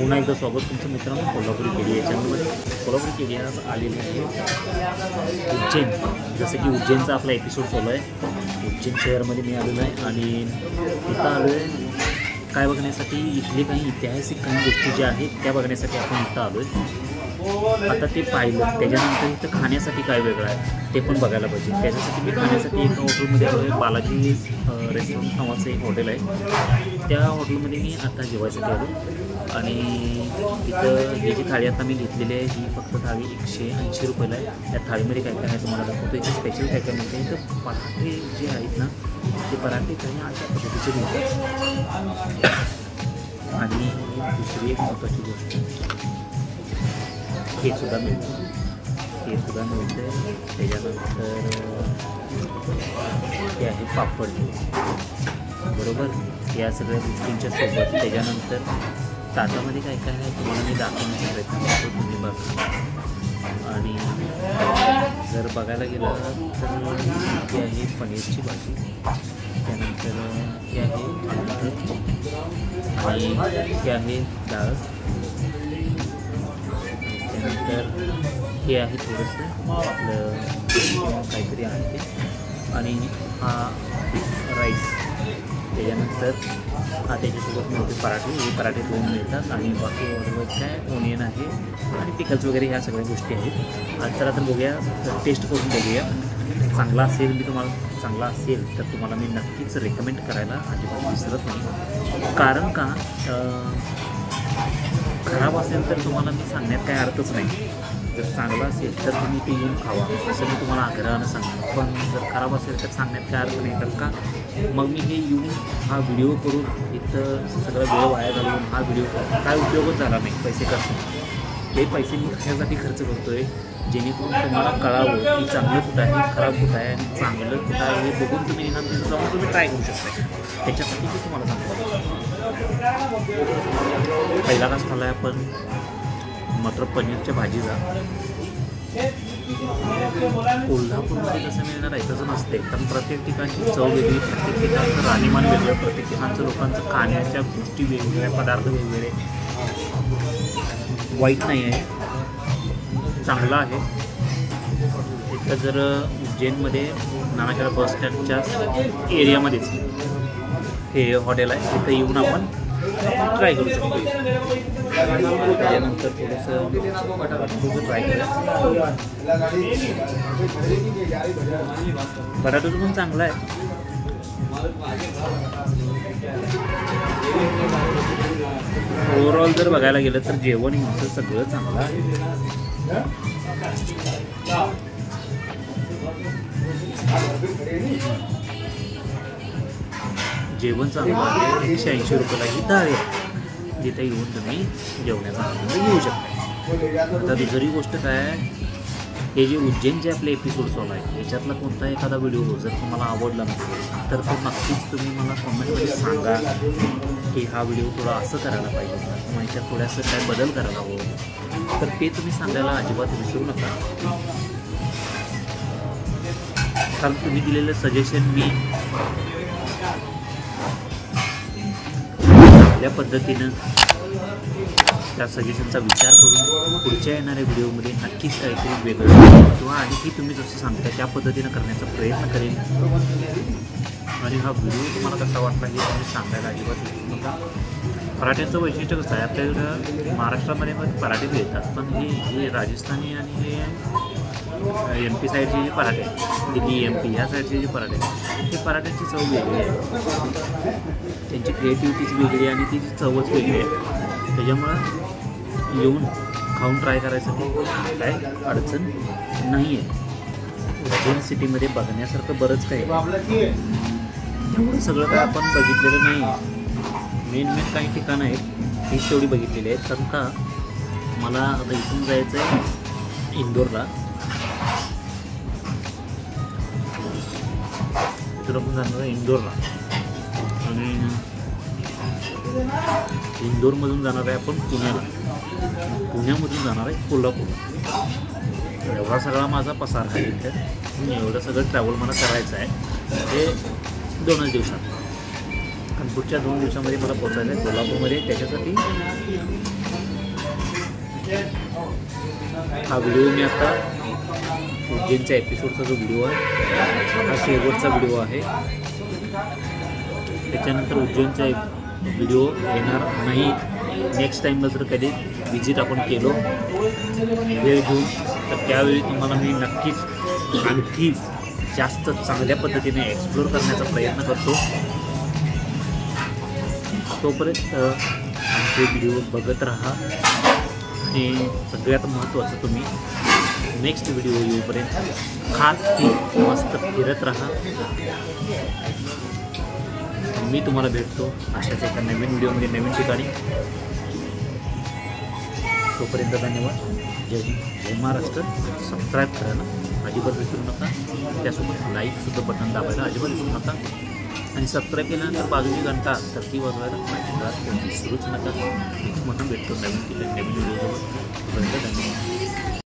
पुन्हा एकदा स्वागत तुमचं मित्रांनो कोल्हापुरी केडी या चॅनलमध्ये. कोल्हापुरी केडी आज आलेली आहे उज्जैन. जसं की उज्जैनचा आपला एपिसोड चालू आहे. उज्जैन शहरामध्ये मी आलेलो आहे आणि इथं आलो आहे काय बघण्यासाठी, इथले काही ऐतिहासिक काही गोष्टी ज्या आहेत त्या बघण्यासाठी आपण इथं आलो आहे. आता ते पाहिलं त्याच्यानंतर इथं खाण्यासाठी काय वेगळं आहे ते पण बघायला पाहिजे. त्याच्यासाठी मी खाण्यासाठी एका हॉटेलमध्ये आलो आहे. बालाजी रेस्टॉरंट नावाचं एक हॉटेल आहे. त्या हॉटेलमध्ये मी आता जेवायसाठी आलो आणि इथं ही जी थाळी आता मी घेतलेली आहे ही फक्त थाळी 180 रुपयाला आहे. त्या थाळीमध्ये काय काय आहे तुम्हाला दाखवतो. इथे स्पेशल काय काय म्हणजे इथं पराठे जे आहेत ना ते पराठे काही अशा पद्धतीचे मिळतात. आणि दुसरी एक महत्त्वाची गोष्ट हे सुद्धा मिळतं. त्याच्यानंतर हे आहे पापड बरोबर. या सगळ्या गोष्टींच्या सोबत त्याच्यानंतर ताटामध्ये काय काय आहे तुम्हाला मी दाखवण्याचा प्रयत्न करतो, तुम्ही बघा. आणि जर बघायला गेलं तर ही आहे पनीरची भाजी, त्यानंतर हे आहे आणि हे आहे डाळ, त्यानंतर हे आहे थोडंसं आपलं काहीतरी आहे ते, आणि हा राईस, त्याच्यानंतर हा त्याच्यासोबत मिळते पराठे. हे पराठे दोन मिळतात आणि बाकी ऑर्डरवाईज काय ओनियन आहे आणि पिकल्स वगैरे ह्या सगळ्या गोष्टी आहेत. आज तर आता बघूया, टेस्ट करून बघूया. चांगला असेल तर तुम्हाला मी नक्कीच रेकमेंड करायला अजिबात विसरत नाही. कारण का खराब असेल तर तुम्हाला मी सांगण्यात काही अर्थच नाही. जर चांगलं असेल तर तुम्ही ते येऊन खावा असं मी तुम्हाला आग्रहानं सांगतो. पण जर खराब असेल तर सांगण्यात काय अर्थ नाही. कारण का मग मी हे येऊन हा व्हिडिओ करून इथं सगळं वेळ वाया घालून हा व्हिडिओ काय उपयोगच झाला नाही. पैसे खर्च, हे पैसे मी कशासाठी खर्च करतो आहे जेणेकरून तुम्हाला कळावं की चांगलं कुठं आहे, खराब कुठं आहे आणि चांगलं कुठं आहे हे बघून तुम्ही निघाल जाऊन तुम्ही ट्राय करू शकता. त्याच्यासाठी मी तुम्हाला सांगतो. पहिला घास खाल्ला आहे आपण मटर पनीरच्या भाजीचा. कोल्हापूरमध्ये कसं मिळणार आहे तसं नसते, कारण प्रत्येक ठिकाणची चव वेगळी, प्रत्येक ठिकाणचं राहणीमान वेगळं, प्रत्येक ठिकाणचं लोकांचं खाण्याच्या गोष्टी वेगवेगळ्या, पदार्थ वेगवेगळे. वाईट नाही आहे, चांगलं आहे. इथं जर उज्जैनमध्ये नानाखेडा बस स्टँडच्या एरियामध्येच हे हॉटेल आहे. तिथं येऊन आपण ट्राय करू शकतो. त्याच्यानंतर थोडंसं ट्राय करायचं. बटाटा पण चांगला आहे. ओव्हरऑल जर बघायला गेलं तर जेवण यांचं सगळं चांगलं आहे. जेवण चांगलं आहे. 180 रुपयाला ही थाळी आहे. जिथे येऊन तुम्ही जेवण्याचा आनंद घेऊ शकता. आता दुसरी गोष्ट काय आहे, हे जे उज्जैनचे आपले एपिसोड चालू आहे याच्यातला कोणता एखादा व्हिडिओ जर तुम्हाला आवडला नसेल तर तो नक्कीच तुम्ही मला कॉमेंटमध्ये सांगा की हा व्हिडिओ थोडा असं करायला पाहिजे किंवा याच्यात थोडंसं काय बदल करायला हवं. तर ते तुम्ही सांगायला अजिबात विसरू नका. कारण तुम्ही दिलेलं सजेशन मी चांगल्या पद्धतीनं त्या सजेशनचा विचार करून पुढच्या येणाऱ्या व्हिडिओमध्ये नक्कीच काहीतरी वेगळं किंवा आणखी तुम्ही जसं सांगता त्या पद्धतीनं करण्याचा प्रयत्न करेन. आणि हा व्हिडिओ तुम्हाला कसा वाटला हे तुम्ही सांगायला अजिबात विसरू नका. पराठ्यांचं वैशिष्ट्य कसं आहे, आपल्याकडं महाराष्ट्रामध्ये पराठे मिळतात, पण हे राजस्थानी आणि हे MP साईडचे जे पराठे आहेत, दिल्ली MP ह्या साईडचे जे पराठे आहेत ते पराठ्यांची चव वेगळी आहे. त्यांची क्रिएटिव्हिटीच वेगळी आणि ती चवच वेगळी आहे. त्याच्यामुळं येऊन खाऊन ट्राय करायसाठी काय अडचण नाही आहे. उज्जैन सिटीमध्ये बघण्यासारखं बरंच काही एवढं सगळं काय आपण बघितलेलं नाही. मेन काही ठिकाणं आहेत हीच तेवढी बघितलेली आहेत. कारण का मला आता इथून जायचं आहे इंदोरला. इथून आपण जाणार आहे इंदोरला आणि इंदोरमधून जाणार आहे आपण पुण्याला, पुण्यामधून जाणार आहे कोल्हापूर. एवढा सगळा माझा पसार आहे इथे. एवढं सगळं ट्रॅव्हल मला करायचं आहे ते 2च दिवसात. कारण पुढच्या 2 दिवसामध्ये मला पोचायचं आहे कोल्हापूरमध्ये. त्याच्यासाठी हा व्हिडिओ मी आता उज्जैनच्या एपिसोडचा जो व्हिडिओ आहे हा शेवटचा व्हिडिओ आहे. त्याच्यानंतर उज्जैनचा एक व्हिडिओ येणार नाही. नेक्स्ट टाईमला जर कधी विजिट आपण केलो वेळ घेऊन तर त्यावेळी तुम्हाला मी नक्कीच आणखी जास्त चांगल्या पद्धतीने एक्सप्लोर करण्याचा प्रयत्न करतो. तोपर्यंत आमचे व्हिडिओ बघत राहा आणि सगळ्यात महत्त्वाचं तुम्ही नेक्स्ट व्हिडिओ येऊपर्यंत खास की मस्त फिरत राहा. मी तुम्हाला भेटतो अशाच एका नवीन व्हिडिओमध्ये नवीन ठिकाणी. तोपर्यंत धन्यवाद. जय हिंद, जय महाराष्ट्र. सबस्क्राईब करायला अजिबात विसरू नका. त्यासोबत लाईकसुद्धा बटन दाबायला अजिबात विसरू नका. आणि सबस्क्राईब केल्यानंतर बाजूची घंटा तर ती वाजवायला विसरूच नका. मी तुम्हाला भेटतो नवीन व्हिडिओसोबत. तोपर्यंत धन्यवाद.